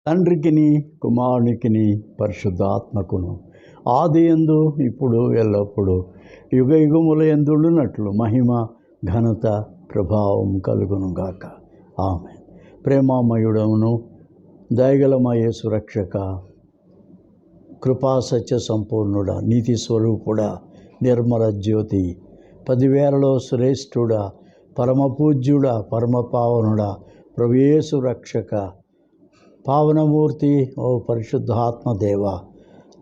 తండ్రికిని కుమారునికిని పరిశుద్ధాత్మకును ఆదియందు ఇప్పుడు ఎల్లప్పుడూ యుగయుగముల యందుండునట్లు మహిమ ఘనత ప్రభావం కలుగునుగాక. ఆమేన్. ప్రేమామయుడమును దయగల యేసు రక్షక, కృపా సత్య సంపూర్ణుడ, నీతి స్వరూపుడ, నిర్మల జ్యోతి, 10,000లో శ్రేష్ఠుడ, పరమ పూజ్యుడ, పరమ పావనుడ, ప్రభు యేసు రక్షక, పావనమూర్తి, ఓ పరిశుద్ధాత్మదేవ,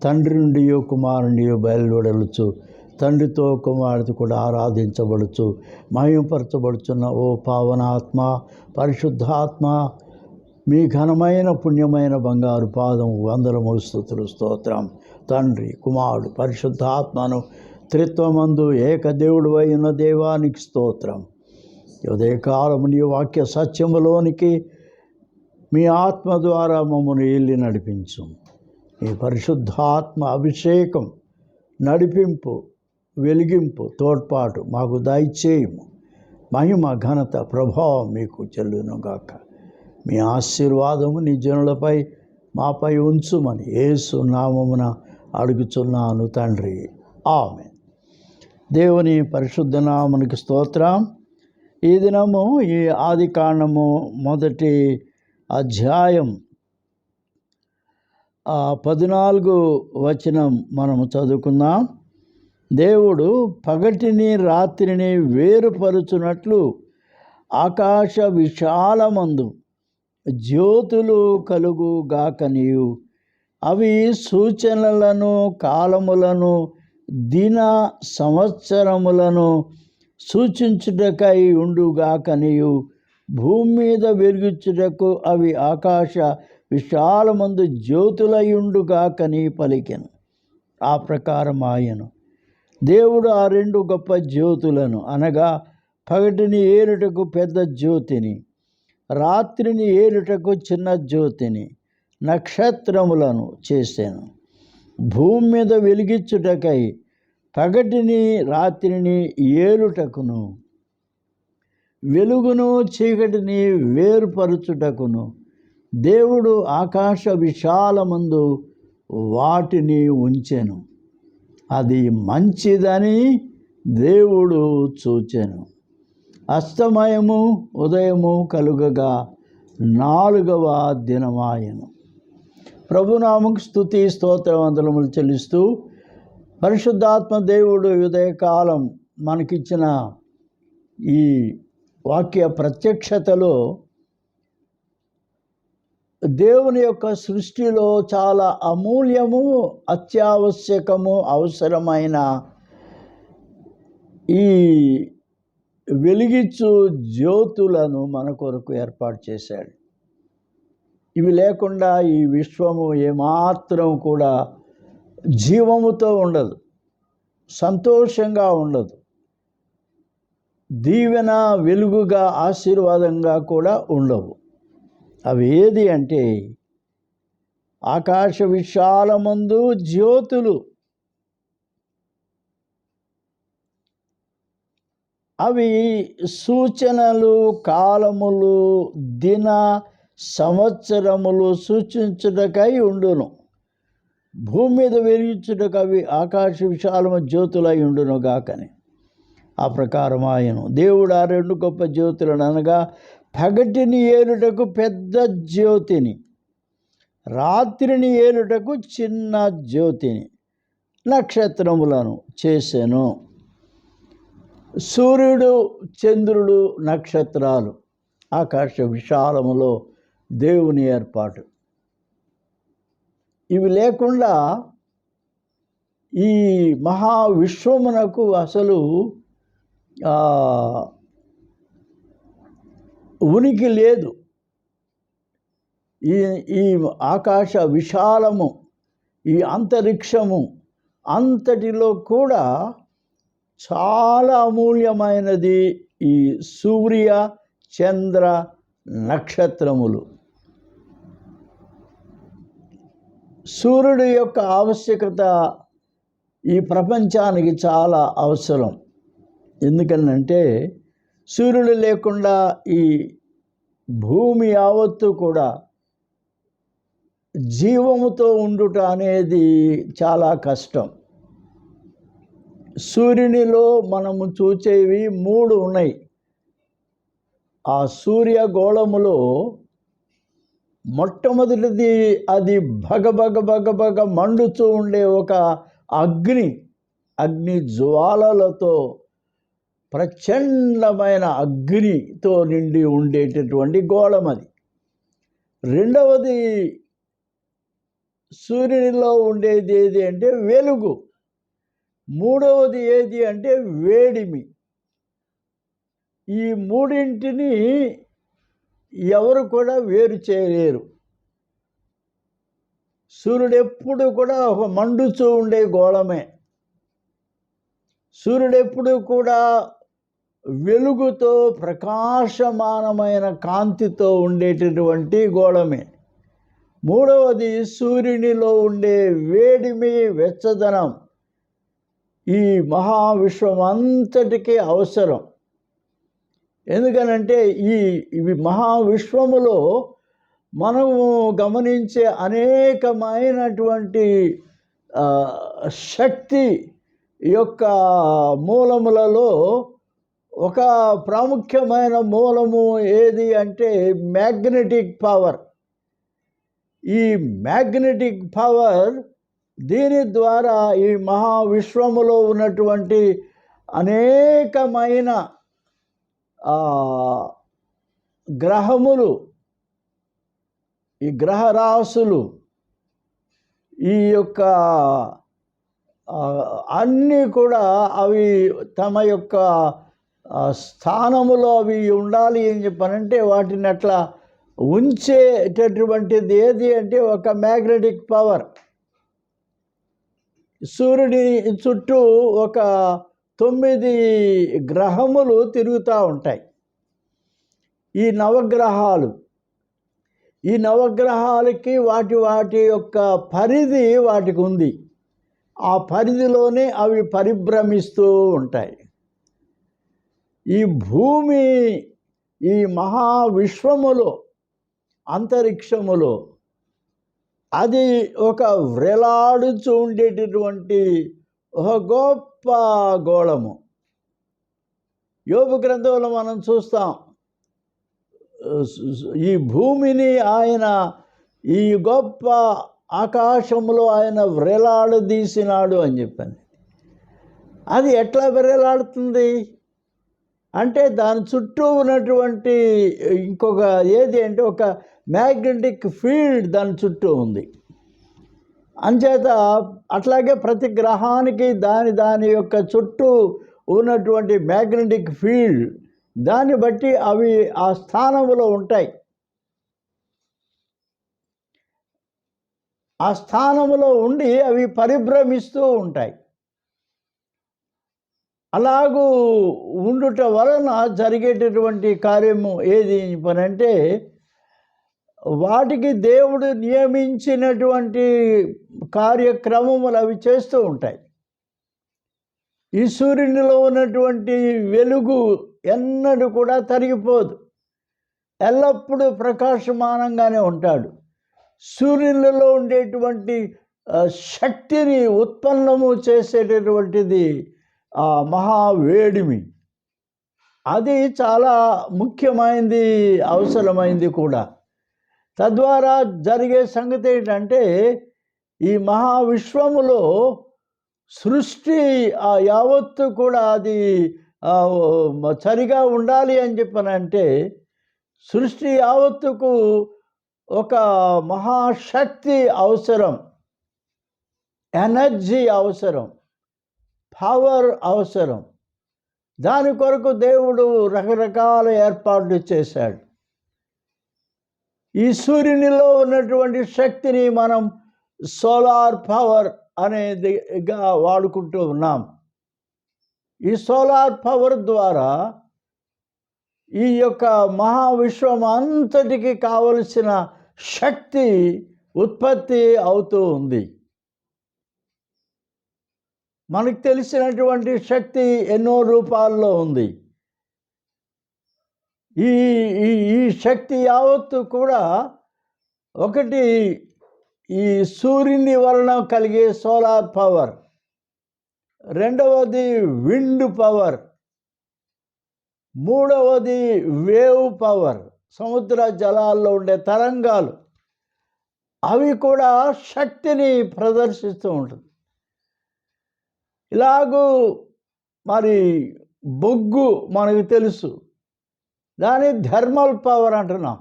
తండ్రి నుండి కుమారుని బయలువెడలుచు తండ్రితో కుమారుడితో కూడా ఆరాధించబడుచు మహిమపరచబడుచున్న ఓ పావనాత్మ, పరిశుద్ధాత్మ, మీ ఘనమైన పుణ్యమైన బంగారు పాదం వందనము స్తుతులు స్తోత్రం. తండ్రి, కుమారుడు, పరిశుద్ధాత్మను త్రిత్వమందు ఏకదేవుడు అయిన దేవానికి స్తోత్రం. ఉదయకాలము నీ వాక్య సత్యములోనికి మీ ఆత్మ ద్వారా మమ్మల్ని వెళ్ళి నడిపించు. ఈ పరిశుద్ధాత్మ అభిషేకం, నడిపింపు, వెలిగింపు, తోడ్పాటు మాకు దయచేయము. మహిమ ఘనత ప్రభావం మీకు చెల్లునుగాక. మీ ఆశీర్వాదము నీ జనులపై మాపై ఉంచుమని యేసు నామమున అడుగుచున్నాను తండ్రి. ఆమేన్. దేవుని పరిశుద్ధ నామమునికి స్తోత్రం. ఈ దినము ఈ ఆదికాండము 1వ అధ్యాయం 14వ వచనం మనము చదువుకుందాం. దేవుడు పగటిని రాత్రిని వేరుపరుచునట్లు ఆకాశ విశాలమందు జ్యోతులు కలుగుగాకనియు, అవి సూచనలను, కాలములను, దిన సంవత్సరములను సూచించుటకై ఉండుగాకనియు, భూమి మీద వెలుగుచుటకు అవి ఆకాశ విశాలమందు జ్యోతులయుండుగాకని పలికెను. ఆ ప్రకారం ఆయను. దేవుడు ఆ 2 గొప్ప జ్యోతులను, అనగా పగటిని ఏలుటకు పెద్ద జ్యోతిని, రాత్రిని ఏలుటకు చిన్న జ్యోతిని, నక్షత్రములను చేశాను. భూమి మీద వెలిగించుటకై పగటిని రాత్రిని ఏలుటకును, వెలుగును చీకటిని వేరుపరుచుటకును దేవుడు ఆకాశ విశాలమందు వాటిని ఉంచెను. అది మంచిదని దేవుడు చూచెను. అస్తమయము ఉదయము కలుగగా 4వ దినమాయెను. ప్రభునామకు స్తుతి స్తోత్ర వందనములు చెల్లిస్తూ, పరిశుద్ధాత్మ దేవుడు ఉదయకాలం మనకిచ్చిన ఈ వాక్య ప్రత్యక్షతలో దేవుని యొక్క సృష్టిలో చాలా అమూల్యము, అత్యావశ్యకము, అవసరమైన ఈ వెలిగించు జ్యోతులను మన కొరకు ఏర్పాటు చేశాడు. ఇవి లేకుండా ఈ విశ్వము ఏమాత్రం కూడా జీవముతో ఉండదు, సంతోషంగా ఉండదు, దీవెన, వెలుగుగా, ఆశీర్వాదంగా కూడా ఉండవు. అవి ఏది అంటే ఆకాశ విశాలమందు జ్యోతులు. అవి సూచనలు, కాలములు, దిన సంవత్సరములు సూచించుటకై ఉండును. భూమి మీద వెలిగించుటకు అవి ఆకాశ విశాలము జ్యోతులై ఉండును గాకని. ఆ ప్రకారం ఆయను. దేవుడు ఆ 2 గొప్ప జ్యోతులను, అనగా పగటిని ఏలుటకు పెద్ద జ్యోతిని, రాత్రిని ఏలుటకు చిన్న జ్యోతిని, నక్షత్రములను చేసెను. సూర్యుడు, చంద్రుడు, నక్షత్రాలు ఆకాశ విశాలములో దేవుని ఏర్పాటు. ఇవి లేకుండా ఈ మహావిశ్వమునకు అసలు ఉనికి లేదు. ఈ ఆకాశ విశాలము, ఈ అంతరిక్షము అంతటిలో కూడా చాలా అమూల్యమైనది ఈ సూర్య, చంద్ర, నక్షత్రములు. సూర్యుడి యొక్క ఆవశ్యకత ఈ ప్రపంచానికి చాలా అవసరం. ఎందుకనంటే సూర్యుడు లేకుండా ఈ భూమి యావత్తు కూడా జీవముతో ఉండుట అనేది చాలా కష్టం. సూర్యునిలో మనము చూచేవి 3 ఉన్నాయి. ఆ సూర్యగోళములో మొట్టమొదటిది అది భగభగ మండుతూ ఉండే ఒక అగ్ని జ్వాలలతో, ప్రచండమైన అగ్నితో నిండి ఉండేటటువంటి గోళం అది. రెండవది సూర్యునిలో ఉండేది ఏది అంటే వెలుగు. మూడవది ఏది అంటే వేడిమి. ఈ మూడింటిని ఎవరు కూడా వేరు చేయలేరు. సూర్యుడు ఎప్పుడు కూడా ఒక మండుతూ ఉండే గోళమే. సూర్యుడు ఎప్పుడు కూడా వెలుగుతో, ప్రకాశమానమైన కాంతితో ఉండేటటువంటి గోళమే. మూడవది సూర్యునిలో ఉండే వేడిమి, వెచ్చదనం ఈ మహావిశ్వం అంతటికీ అవసరం. ఎందుకనంటే ఇవి మహావిశ్వములో మనము గమనించే అనేకమైనటువంటి శక్తి యొక్క మూలములలో ఒక ప్రాముఖ్యమైన మూలము ఏది అంటే మ్యాగ్నెటిక్ పవర్. ఈ మ్యాగ్నెటిక్ పవర్, దీని ద్వారా ఈ మహావిశ్వములో ఉన్నటువంటి అనేకమైన గ్రహములు, ఈ గ్రహరాశులు, ఈ యొక్క అన్నీ కూడా అవి తమ యొక్క స్థానములో అవి ఉండాలి అని చెప్పనంటే వాటిని అట్లా ఉంచేటటువంటిది ఏది అంటే ఒక మ్యాగ్నెటిక్ పవర్. సూర్యుడి చుట్టూ ఒక 9 గ్రహములు తిరుగుతూ ఉంటాయి. ఈ నవగ్రహాలకి వాటి యొక్క పరిధి వాటికి ఉంది. ఆ పరిధిలోనే అవి పరిభ్రమిస్తూ ఉంటాయి. ఈ భూమి ఈ మహావిశ్వములో, అంతరిక్షములో అది ఒక వ్రేలాడుచూ ఉండేటటువంటి ఒక గొప్ప గోళము. యోబు గ్రంథంలో మనం చూస్తాం, ఈ భూమిని ఆయన ఈ గొప్ప ఆకాశంలో ఆయన వ్రేలాడదీసినాడు అని చెప్పాను. అది ఎట్లా వ్రేలాడుతుంది అంటే దాని చుట్టూ ఉన్నటువంటి ఇంకొక ఏది అంటే ఒక మ్యాగ్నెటిక్ ఫీల్డ్ దాని చుట్టూ ఉంది. అంచేత అట్లాగే ప్రతి గ్రహానికి దాని యొక్క చుట్టూ ఉన్నటువంటి మ్యాగ్నెటిక్ ఫీల్డ్, దాన్ని బట్టి అవి ఆ స్థానంలో ఉంటాయి. ఆ స్థానంలో ఉండి అవి పరిభ్రమిస్తూ ఉంటాయి. అలాగూ ఉండుట వలన జరిగేటటువంటి కార్యము ఏది పనంటే వాటికి దేవుడు నియమించినటువంటి కార్యక్రమములు అవి చేస్తూ ఉంటాయి. ఈ సూర్యునిలో ఉన్నటువంటి వెలుగు ఎన్నడూ కూడా తరిగిపోదు, ఎల్లప్పుడూ ప్రకాశమానంగానే ఉంటాడు. సూర్యునిలో ఉండేటువంటి శక్తిని ఉత్పన్నము చేసేటటువంటిది ఆ మహావేడిమి. అది చాలా ముఖ్యమైనది, అవసరమైంది కూడా. తద్వారా జరిగే సంగతి ఏంటంటే ఈ మహావిశ్వములో సృష్టి యావత్తు కూడా అది సరిగా ఉండాలి అని చెప్పనంటే సృష్టి యావత్తుకు ఒక మహాశక్తి అవసరం, ఎనర్జీ అవసరం, పవర్ అవసరం. దాని కొరకు దేవుడు రకరకాల ఏర్పాట్లు చేశాడు. ఈ సూర్యునిలో ఉన్నటువంటి శక్తిని మనం సోలార్ పవర్ అనేదిగా వాడుకుంటూ ఉన్నాం. ఈ సోలార్ పవర్ ద్వారా ఈ యొక్క మహావిశ్వం అంతటికి కావలసిన శక్తి ఉత్పత్తి అవుతూ ఉంది. మనకు తెలిసినటువంటి శక్తి ఎన్నో రూపాల్లో ఉంది. ఈ శక్తి యావత్తు కూడా ఒకటి ఈ సూర్యుని వలన కలిగే సోలార్ పవర్, రెండవది విండ్ పవర్, మూడవది వేవ్ పవర్, సముద్ర జలాల్లో ఉండే తరంగాలు, అవి కూడా శక్తిని ప్రదర్శిస్తూ ఉంటుంది. ఇలాగూ మరి బొగ్గు మనకు తెలుసు, దాని థర్మల్ పవర్ అంటున్నాం.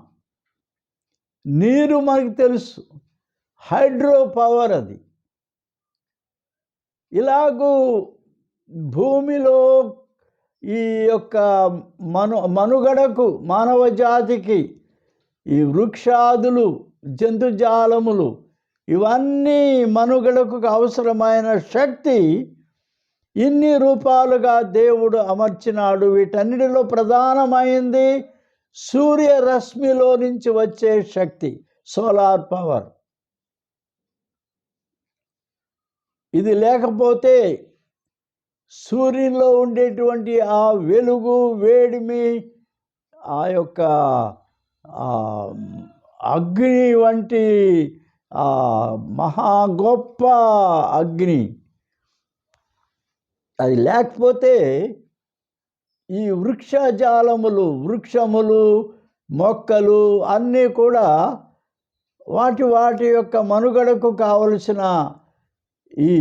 నీరు మనకు తెలుసు, హైడ్రో పవర్ అది. ఇలాగూ భూమిలో ఈ యొక్క మనుగడకు, మానవ జాతికి ఈ వృక్షాదులు, జంతుజాలములు, ఇవన్నీ మనుగడకు అవసరమైన శక్తి ఇన్ని రూపాలుగా దేవుడు అమర్చినాడు. వీటన్నిటిలో ప్రధానమైంది సూర్యరశ్మిలో నుంచి వచ్చే శక్తి, సోలార్ పవర్. ఇది లేకపోతే సూర్యునిలో ఉండేటువంటి ఆ వెలుగు, వేడిమి, ఆ యొక్క అగ్ని వంటి మహా గొప్ప అగ్ని, అది లేకపోతే ఈ వృక్షజాలములు, వృక్షములు, మొక్కలు అన్నీ కూడా వాటి యొక్క మనుగడకు కావలసిన ఈ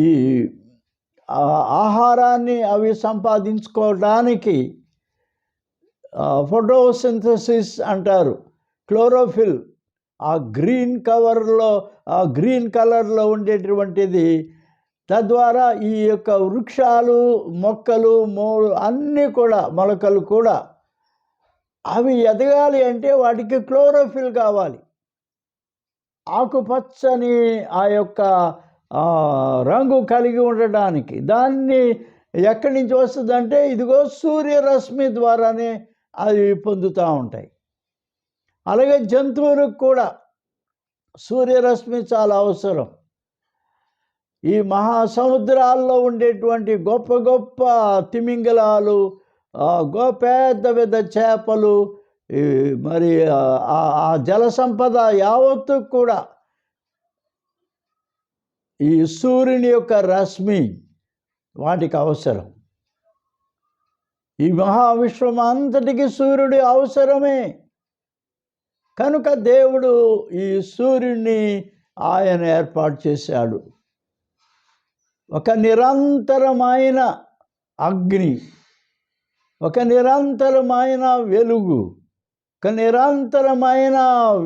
ఆహారాన్ని అవి సంపాదించుకోవడానికి ఫోటోసింథసిస్ అంటారు, క్లోరోఫిల్, ఆ గ్రీన్ కలర్లో ఉండేటువంటిది. తద్వారా ఈ యొక్క వృక్షాలు, మొక్కలు, అన్నీ కూడా, మొలకలు కూడా అవి ఎదగాలి అంటే వాటికి క్లోరోఫిల్ కావాలి. ఆకుపచ్చని ఆ యొక్క రంగు కలిగి ఉండడానికి. దాన్ని ఎక్కడి నుంచి వస్తుందంటే ఇదిగో సూర్యరశ్మి ద్వారానే అవి పొందుతూ ఉంటాయి. అలాగే జంతువులకు కూడా సూర్యరశ్మి చాలా అవసరం. ఈ మహాసముద్రాల్లో ఉండేటువంటి గొప్ప గొప్ప తిమింగలాలు, పెద్ద పెద్ద చేపలు, మరి ఆ జల సంపద యావత్తు కూడా ఈ సూర్యుని యొక్క రశ్మి వాటికి అవసరం. ఈ మహావిశ్వం అంతటికి సూర్యుడి అవసరమే. కనుక దేవుడు ఈ సూర్యుడిని ఆయన ఏర్పాటు చేశాడు. ఒక నిరంతరమైన అగ్ని, ఒక నిరంతరమైన వెలుగు, ఒక నిరంతరమైన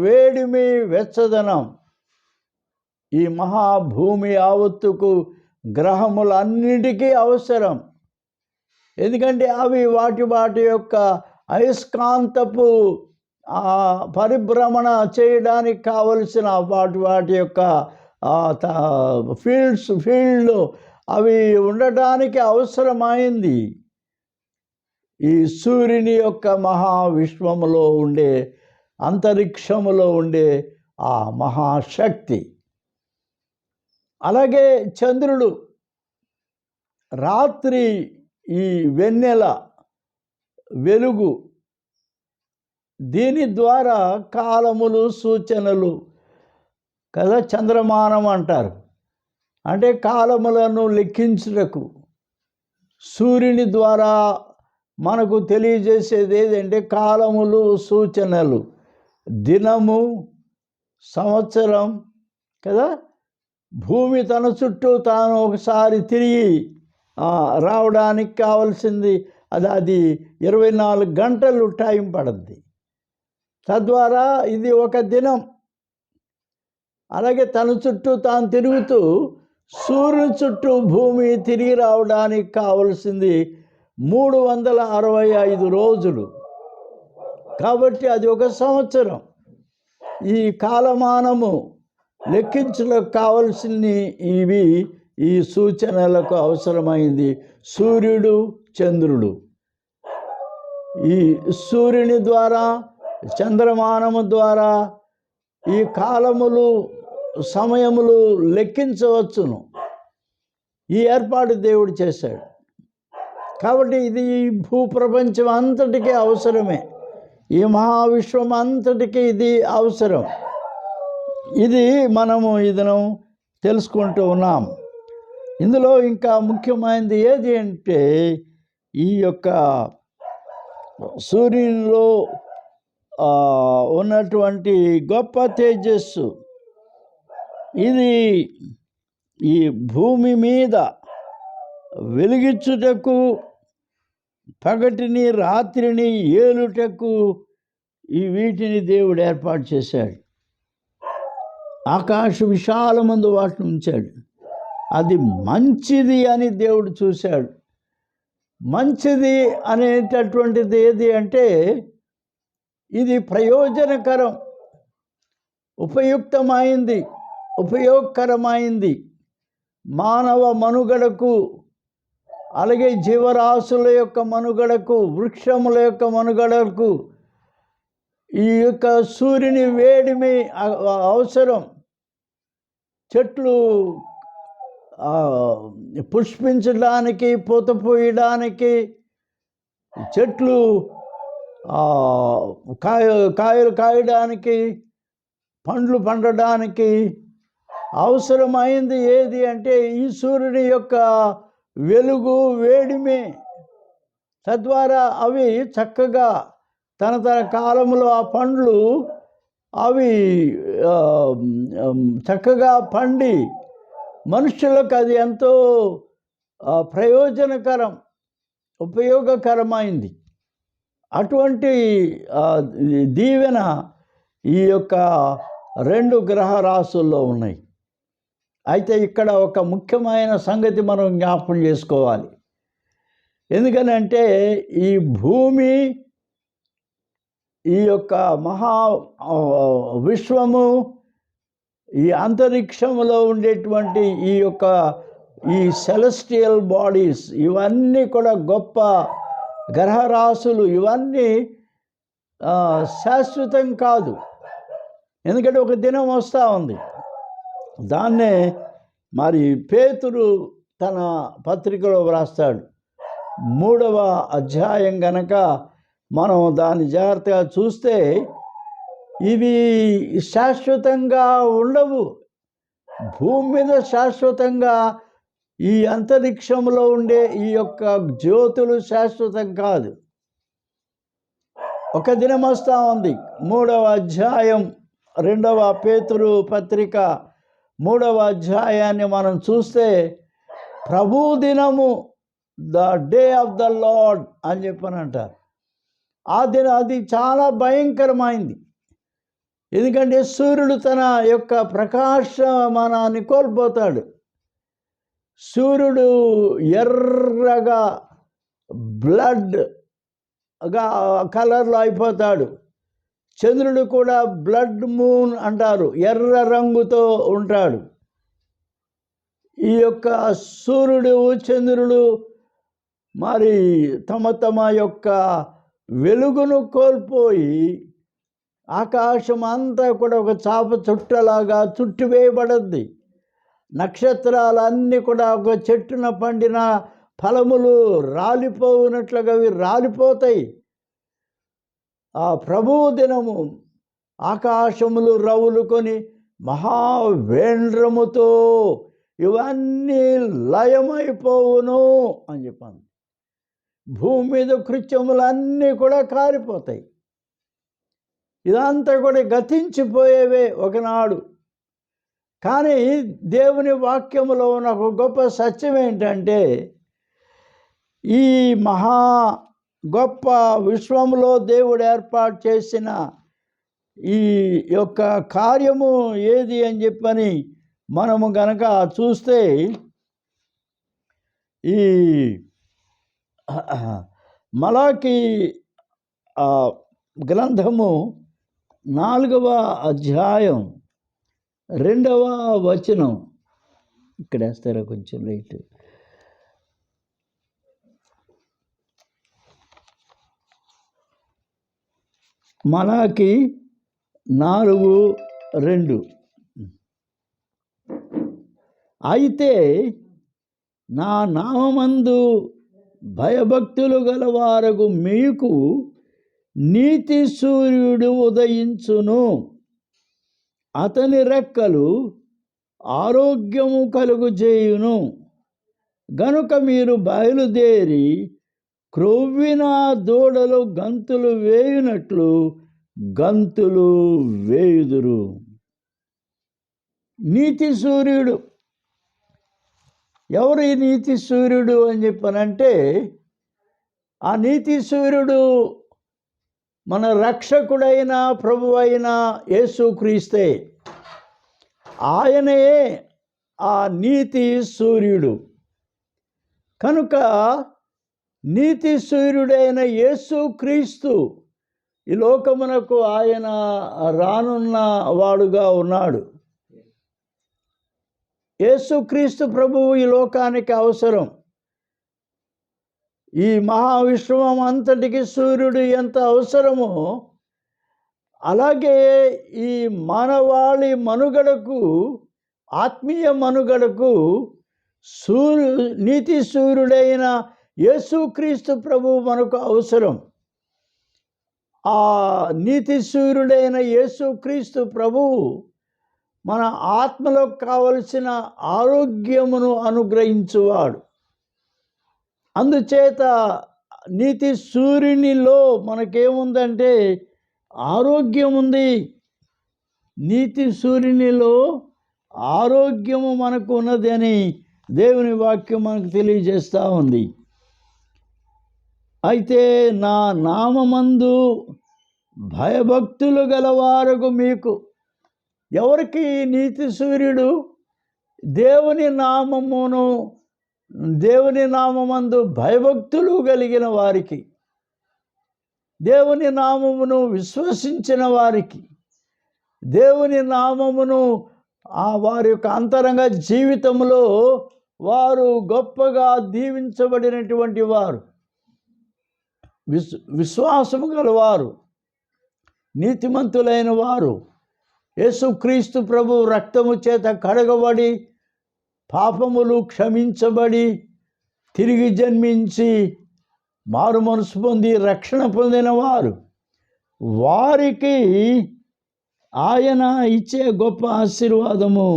వేడిమి, వెచ్చదనం ఈ మహాభూమి యావత్తుకు, గ్రహములన్నిటికీ అవసరం. ఎందుకంటే అవి వాటి యొక్క అయస్కాంతపు పరిభ్రమణ చేయడానికి కావలసిన వాటి యొక్క ఫీల్డ్లో అవి ఉండటానికి అవసరమైంది ఈ సూర్యుని యొక్క మహావిశ్వములో ఉండే, అంతరిక్షములో ఉండే ఆ మహాశక్తి. అలాగే చంద్రుడు, రాత్రి ఈ వెన్నెల వెలుగు, దీని ద్వారా కాలములు, సూచనలు కదా చంద్రమానం అంటారు. అంటే కాలములను లెక్కించుటకు సూర్యుని ద్వారా మనకు తెలియజేసేది ఏదంటే కాలములు, సూచనలు, దినము, సంవత్సరం కదా. భూమి తన చుట్టూ తాను ఒకసారి తిరిగి రావడానికి కావాల్సింది అది 24 గంటలు టైం పడుద్ది. తద్వారా ఇది ఒక దినం. అలాగే తన చుట్టూ తాను తిరుగుతూ సూర్యుని చుట్టూ భూమి తిరిగి రావడానికి కావలసింది 365 రోజులు. కాబట్టి అది ఒక సంవత్సరం. ఈ కాలమానము లెక్కించడానికి కావలసినవి ఇవి ఈ సూచనలకు అవసరమైంది. సూర్యుడు, చంద్రుడు, ఈ సూర్యుని ద్వారా, చంద్రమానము ద్వారా ఈ కాలములు, సమయములు లెక్కించవచ్చును. ఈ ఏర్పాటు దేవుడు చేశాడు. కాబట్టి ఇది ఈ భూప్రపంచం అంతటికీ అవసరమే. ఈ మహావిశ్వం అంతటికీ ఇది అవసరం. ఇది మనము ఇదనం తెలుసుకుంటూ ఉన్నాం. ఇందులో ఇంకా ముఖ్యమైనది ఏది అంటే ఈ యొక్క సూర్యునిలో ఉన్నటువంటి గొప్ప తేజస్సు ఇది ఈ భూమి మీద వెలిగించుటకు, పగటిని రాత్రిని ఏలుటకు ఈ వీటిని దేవుడు ఏర్పాటు చేశాడు. ఆకాశ విశాలమందు వాటిని ఉంచాడు. అది మంచిది అని దేవుడు చూశాడు. మంచిది అనేటటువంటిది ఏది అంటే ఇది ప్రయోజనకరం, ఉపయోగకరమైంది మానవ మనుగడకు, అలాగే జీవరాశుల యొక్క మనుగడకు, వృక్షముల యొక్క మనుగడకు ఈ యొక్క సూర్యుని వేడిమి అవసరం. చెట్లు పుష్పించడానికి, పూత పోయడానికి, చెట్లు కాయలు కాయడానికి, పండ్లు పండడానికి అవసరమైంది ఏది అంటే ఈ సూర్యుని యొక్క వెలుగు, వేడిమే. తద్వారా అవి చక్కగా తన కాలంలో ఆ పండ్లు అవి చక్కగా పండి మనుషులకు అది ఎంతో ప్రయోజనకరం, ఉపయోగకరమైంది. అటువంటి దీవెన ఈ యొక్క 2 గ్రహ రాశుల్లో ఉన్నాయి. అయితే ఇక్కడ ఒక ముఖ్యమైన సంగతి మనం జ్ఞాపకం చేసుకోవాలి. ఎందుకనంటే ఈ భూమి, ఈ యొక్క మహా విశ్వము, ఈ అంతరిక్షంలో ఉండేటువంటి ఈ సెలెస్టియల్ బాడీస్ ఇవన్నీ కూడా గొప్ప గ్రహరాశులు. ఇవన్నీ శాశ్వతం కాదు. ఎందుకంటే ఒక దినం వస్తూ ఉంది. దాన్నే మరి పేతురు తన పత్రికలో వ్రాస్తాడు. 3వ అధ్యాయం గనక మనం దాన్ని జాగ్రత్తగా చూస్తే ఇవి శాశ్వతంగా ఉండవు. భూమి మీద శాశ్వతంగా, ఈ అంతరిక్షంలో ఉండే ఈ యొక్క జ్యోతులు శాశ్వతం కాదు. ఒక దినం వస్తూ ఉంది. 3వ అధ్యాయం 2వ పేతురు పత్రిక 3వ అధ్యాయాన్ని మనం చూస్తే ప్రభు దినము, the day of the lord అని చెప్పని అంటారు. అది చాలా భయంకరమైంది. ఎందుకంటే సూర్యుడు తన యొక్క ప్రకాశమానాన్ని కోల్పోతాడు. సూర్యుడు ఎర్రగా బ్లడ్గా కలర్లో అయిపోతాడు. చంద్రుడు కూడా బ్లడ్ మూన్ అంటారు, ఎర్ర రంగుతో ఉంటాడు. ఈ యొక్క సూర్యుడు, చంద్రుడు మరి తమ యొక్క వెలుగును కోల్పోయి ఆకాశం అంతా కూడా ఒక చాప చుట్టలాగా చుట్టివేయబడద్ది. నక్షత్రాలన్నీ కూడా ఒక చెట్టున పండిన ఫలములు రాలిపోవునట్లుగా అవి రాలిపోతాయి. ఆ ప్రభువు దినము ఆకాశములు రవులుకొని మహావేంద్రముతో ఇవన్నీ లయమైపోవును అని చెప్పాను. భూమి మీద కృత్యములన్నీ కూడా కారిపోతాయి. ఇదంతా కూడా గతించిపోయేవే ఒకనాడు. కానీ దేవుని వాక్యములో ఉన్న ఒక గొప్ప సత్యం ఏంటంటే ఈ మహా గొప్ప విశ్వంలో దేవుడు ఏర్పాటు చేసిన ఈ యొక్క కార్యము ఏది అని చెప్పని మనము గనక చూస్తే ఈ మలాకి గ్రంథము 4వ అధ్యాయం 2వ వచనం. ఇక్కడ వేస్తారా కొంచెం లైట్. మలాకి 4:2. అయితే నా నామందు భయభక్తులు గలవారకు మీకు నీతి సూర్యుడు ఉదయించును, అతని రెక్కలు ఆరోగ్యము కలుగుచేయును. గనుక మీరు బయలుదేరి క్రొవ్విన దూడలు గంతులు వేయునట్లు గంతులు వేయుదురు. నీతి సూర్యుడు. ఎవరు ఈ నీతి సూర్యుడు అని చెప్పనంటే, ఆ నీతి సూర్యుడు మన రక్షకుడైన ప్రభువైన యేసుక్రీస్తే. ఆయనే ఆ నీతి సూర్యుడు. కనుక నీతి సూర్యుడైన యేసుక్రీస్తు ఈ లోకమునకు ఆయన రానున్న వాడుగా ఉన్నాడు. యేసుక్రీస్తు ప్రభువు ఈ లోకానికి అవసరం. ఈ మహావిశ్వం అంతటికి సూర్యుడు ఎంత అవసరమో, అలాగే ఈ మానవాళి మనుగడకు, ఆత్మీయ మనుగడకు నీతి సూర్యుడైన యేసుక్రీస్తు ప్రభువు మనకు అవసరం. ఆ నీతి సూర్యుడైన యేసుక్రీస్తు ప్రభువు మన ఆత్మలకు కావలసిన ఆరోగ్యమును అనుగ్రహించువాడు. అందుచేత నీతి సూర్యునిలో మనకేముందంటే ఆరోగ్యం ఉంది. నీతి సూర్యునిలో ఆరోగ్యము మనకు ఉన్నది అని దేవుని వాక్యం మనకు తెలియజేస్తూ ఉంది. అయితే నా నామమందు భయభక్తులు గలవారకు మీకు. ఎవరికి నీతి సూర్యుడు? దేవుని నామమందు భయభక్తులు కలిగిన వారికి, దేవుని నామమును విశ్వసించిన వారికి, దేవుని నామమును వారి యొక్క అంతరంగ జీవితంలో వారు గొప్పగా దీవించబడినటువంటి వారు, విశ్వాసము గలవారు, నీతిమంతులైన వారు, యేసుక్రీస్తు ప్రభు రక్తము చేత కడగబడి పాపములు క్షమించబడి తిరిగి జన్మించి మారు మనసు పొంది రక్షణ పొందిన వారు, వారికి ఆయన ఇచ్చే గొప్ప ఆశీర్వాదము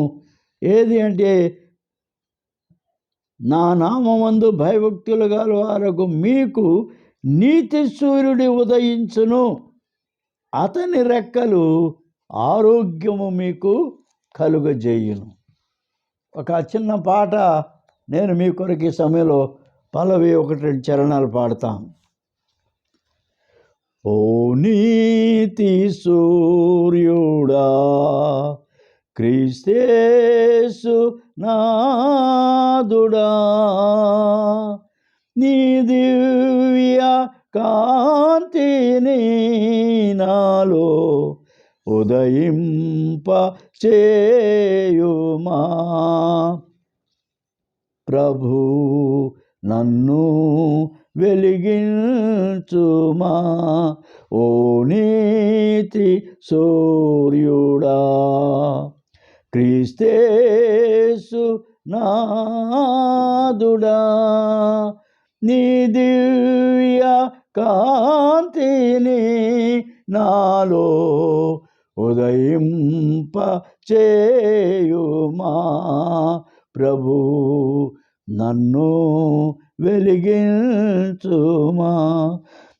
ఏది అంటే, నా నామమందు భయభక్తులు గల వారకు మీకు నీతి సూర్యుడి ఉదయించును, అతని రెక్కలు ఆరోగ్యము మీకు కలుగజేయును. ఒక చిన్న పాట నేను మీ కొరకు ఈ సమయంలో పల్లవి 1-2 చరణాలు పాడతాను. ఓ నీతి సూర్యుడా క్రీస్తేసు నాదుడా, నీ దివ్య కాంతిని నాలో ఉదయింప చేయుమా. ప్రభు నన్ను వెలిగించుమా, ఓ నీతి సూర్యుడా క్రీస్తేసు నాదుడా, నీ దివ్య కాంతిని నాలో ఉదయింప చేయుమా. ప్రభు నన్ను వెలిగించుమా.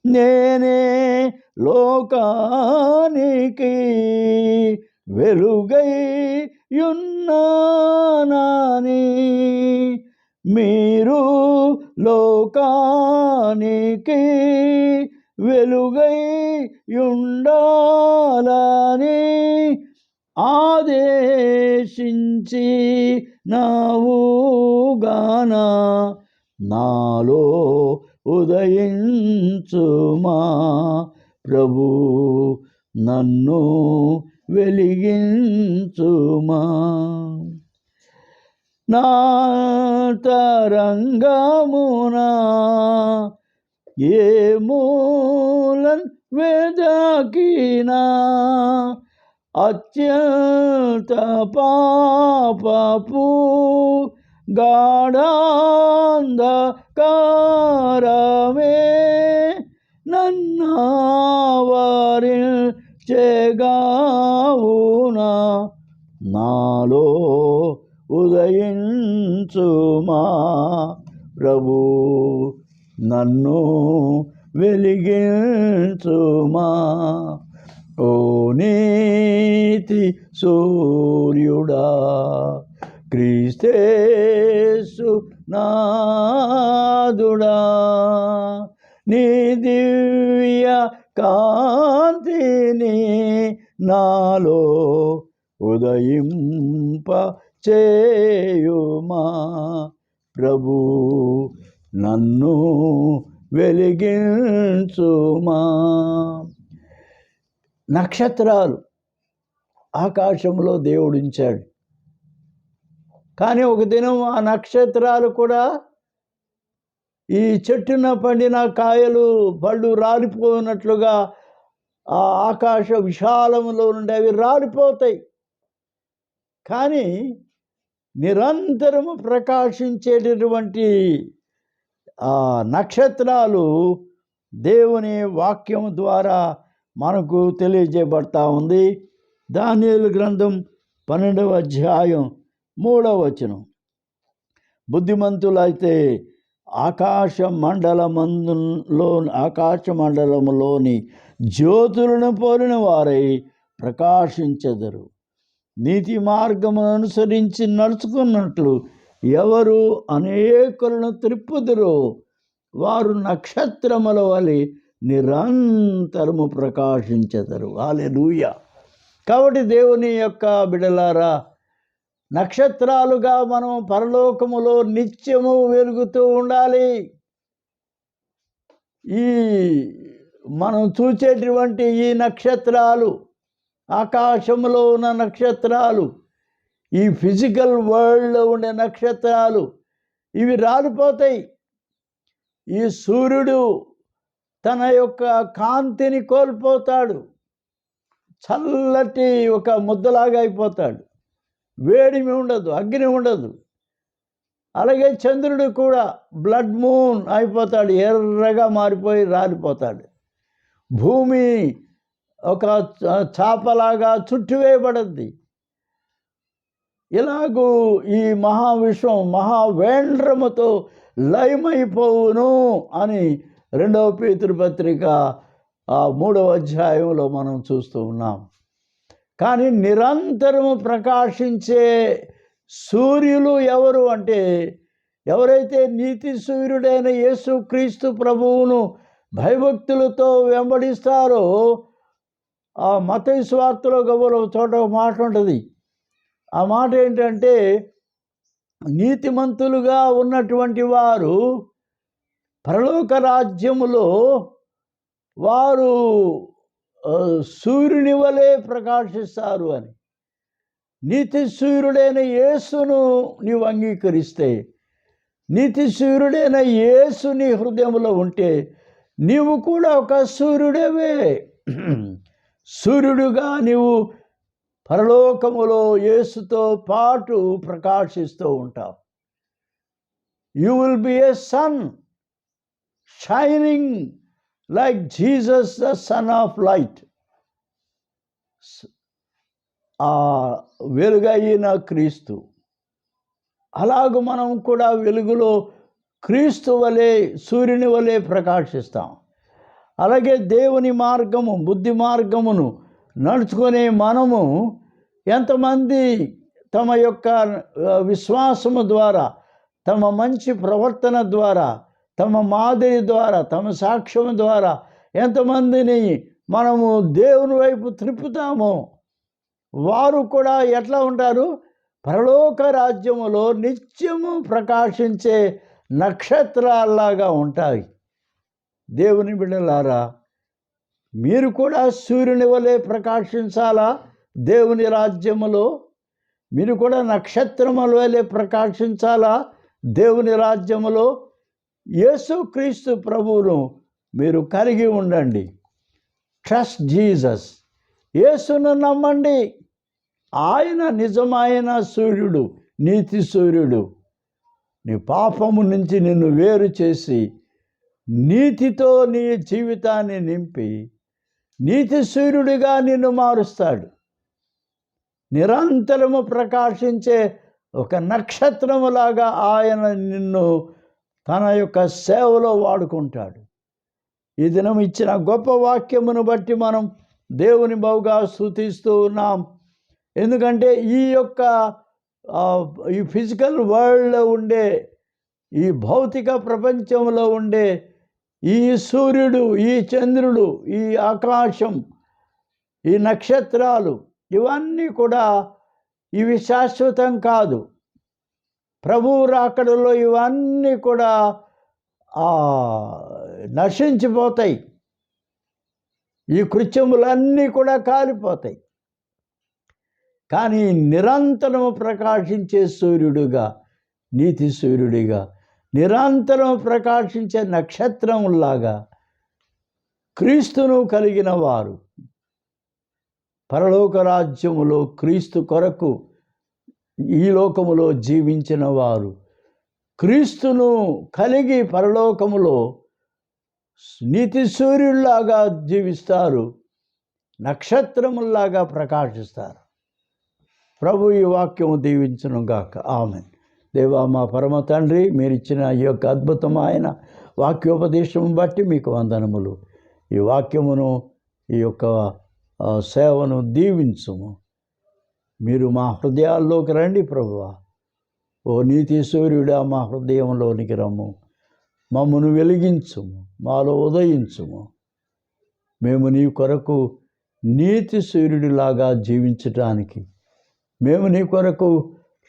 నేనే లోకానికి వెలుగై యున్నానని, మీరు లోకానికి వెలుగై యుండాలని ఆదేశించి నావుగాన నాలో ఉదయించుమా. ప్రభు నన్ను వెలిగించుమా. నా తరంగమునా ఏ మూలన్ వెదకినా, అత్యంత పాపపు గాఢాంధకారమే నన్నావరించినను, చేగావునా నాలో ఉదయించుమా ప్రభు నన్ను వెలిగించుమా ఓ నీతి సూర్యుడా క్రీస్తేసు నాదుడా నీ దివ్య కాంతిని నాలో ఉదయింప చేయుమా ప్రభు నన్ను వెలిగించుమా. నక్షత్రాలు ఆకాశంలో దేవుడు ఉంచాడు. కానీ ఒక దినం ఆ నక్షత్రాలు కూడా ఈ చెట్టున పండిన కాయలు పళ్ళు రాలిపోయినట్లుగా ఆ ఆకాశ విశాలంలో నుండి అవి రాలిపోతాయి. కానీ నిరంతరము ప్రకాశించేటటువంటి ఆ నక్షత్రాలు దేవుని వాక్యం ద్వారా మనకు తెలియజేయబడతా ఉంది. దానియేలు గ్రంథం 12వ అధ్యాయం 3వ వచనం. బుద్ధిమంతులైతే ఆకాశ మండలములోని జ్యోతులను పోలిన వారై ప్రకాశించెదరు. నీతి మార్గమును అనుసరించి నడుచుకున్నట్లు ఎవరు అనేకులను త్రిప్పుదురో వారు నక్షత్రముల వలె నిరంతరము ప్రకాశించెదరు. హల్లెలూయా. కాబట్టి దేవుని యొక్క బిడ్డలారా, నక్షత్రాలుగా మనం పరలోకములో నిత్యము వెలుగుతూ ఉండాలి. ఈ మనం చూసేటువంటి ఈ నక్షత్రాలు, ఆకాశంలో ఉన్న నక్షత్రాలు, ఈ ఫిజికల్ వరల్డ్లో ఉండే నక్షత్రాలు ఇవి రాలిపోతాయి. ఈ సూర్యుడు తన యొక్క కాంతిని కోల్పోతాడు, చల్లటి ఒక ముద్దలాగా అయిపోతాడు, వేడిమి ఉండదు, అగ్ని ఉండదు. అలాగే చంద్రుడు కూడా బ్లడ్ మూన్ అయిపోతాడు, ఎర్రగా మారిపోయి రాలిపోతాడు. భూమి ఒక చాపలాగా చుట్టివేయబడద్ది. ఇలాగూ ఈ మహావిశ్వం మహావేంద్రముతో లయమైపోవును అని 2వ పేతురు పత్రిక 3వ అధ్యాయంలో మనం చూస్తూ ఉన్నాం. కానీ నిరంతరము ప్రకాశించే సూర్యులు ఎవరు అంటే, ఎవరైతే నీతి సూర్యుడైన యేసుక్రీస్తు ప్రభువును భయభక్తులతో వెంబడిస్తారో, ఆ మత్తయి సువార్తలో ఒక చోట ఒక మాట ఉంటుంది. ఆ మాట ఏంటంటే, నీతిమంతులుగా ఉన్నటువంటి వారు పరలోక రాజ్యములో వారు సూర్యుని వలె ప్రకాశిస్తారు అని. నీతి సూర్యుడైన యేసును నీవు అంగీకరిస్తే, నీతి సూర్యుడైన యేసు నీ హృదయంలో ఉంటే నీవు కూడా ఒక సూర్యుడేవే. సూర్యుడుగా నీవు పరలోకములో యేసుతో పాటు ప్రకాశిస్తూ ఉంటావు. You will be a sun shining like Jesus the sun of light. ఆ వెలుగైన క్రీస్తు. అలాగూ మనం కూడా వెలుగులో క్రీస్తు వలె, సూర్యుని వలె ప్రకాశిస్తాం. అలాగే దేవుని మార్గము, బుద్ధి మార్గమును నడుచుకునే మనము ఎంతమంది తమ యొక్క విశ్వాసము ద్వారా, తమ మంచి ప్రవర్తన ద్వారా, తమ మాదిరి ద్వారా, తమ సాక్ష్యం ద్వారా ఎంతమందిని మనము దేవుని వైపు త్రిప్పుతామో వారు కూడా ఎట్లా ఉంటారు? పరలోక రాజ్యములో నిత్యము ప్రకాశించే నక్షత్రాల్లాగా ఉంటాయి. దేవుని బిడ్డలారా, మీరు కూడా సూర్యుని వలె ప్రకాశించాలా? దేవుని రాజ్యములో మీరు కూడా నక్షత్రముల వలె ప్రకాశించాలా? దేవుని రాజ్యములో యేసుక్రీస్తు ప్రభువును మీరు కలిగి ఉండండి. Trust Jesus. యేసును నమ్మండి. ఆయన నిజమైన సూర్యుడు, నీతి సూర్యుడు. నీ పాపము నుంచి నిన్ను వేరు చేసి నీతితో నీ జీవితాన్ని నింపి నీతి సూర్యుడిగా నిన్ను మారుస్తాడు. నిరంతరము ప్రకాశించే ఒక నక్షత్రములాగా ఆయన నిన్ను తన యొక్క సేవలో వాడుకుంటాడు. ఈ దినం ఇచ్చిన గొప్ప వాక్యమును బట్టి మనం దేవుని బహుగా స్తుతిస్తూ ఉన్నాం. ఎందుకంటే ఈ ఫిజికల్ వరల్డ్లో ఉండే, ఈ భౌతిక ప్రపంచంలో ఉండే ఈ సూర్యుడు, ఈ చంద్రుడు, ఈ ఆకాశం, ఈ నక్షత్రాలు, ఇవన్నీ కూడా ఇవి శాశ్వతం కాదు. ప్రభువు రాకడలో ఇవన్నీ కూడా నశించిపోతాయి. ఈ కృత్యములన్నీ కూడా కాలిపోతాయి. కానీ నిరంతరము ప్రకాశించే సూర్యుడిగా, నీతి సూర్యుడిగా, నిరంతరం ప్రకాశించే నక్షత్రములాగా క్రీస్తును కలిగిన వారు, పరలోక రాజ్యములో క్రీస్తు కొరకు ఈ లోకములో జీవించిన వారు, క్రీస్తును కలిగి పరలోకములో నీతి సూర్యుల్లాగా జీవిస్తారు, నక్షత్రముల్లాగా ప్రకాశిస్తారు. ప్రభు ఈ వాక్యము దీవించును గాక. ఆమేన్. దేవా, మా పరమ తండ్రి, మీరిచ్చిన ఈ యొక్క అద్భుతమైన వాక్యోపదేశం బట్టి మీకు వందనములు. ఈ వాక్యమును, ఈ యొక్క సేవను దీవించుము. మీరు మా హృదయాల్లోకి రండి ప్రభువా. ఓ నీతి సూర్యుడా, మా హృదయంలోనికి రమ్ము. మమ్మను వెలిగించుము, మాలో ఉదయించుము. మేము నీ కొరకు నీతి సూర్యుడిలాగా జీవించటానికి, మేము నీ కొరకు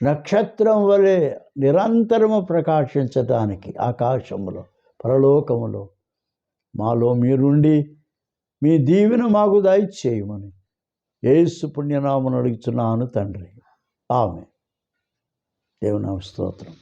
నక్షత్రం వలె నిరంతరము ప్రకాశించటానికి ఆకాశములో, పరలోకములో మాలో మీరుండి మీ దీవెన మాకు దయచేయమని యేసు పుణ్యనామమున అడుగుచున్నాను తండ్రి. ఆమేన్. దేవుని స్తోత్రం.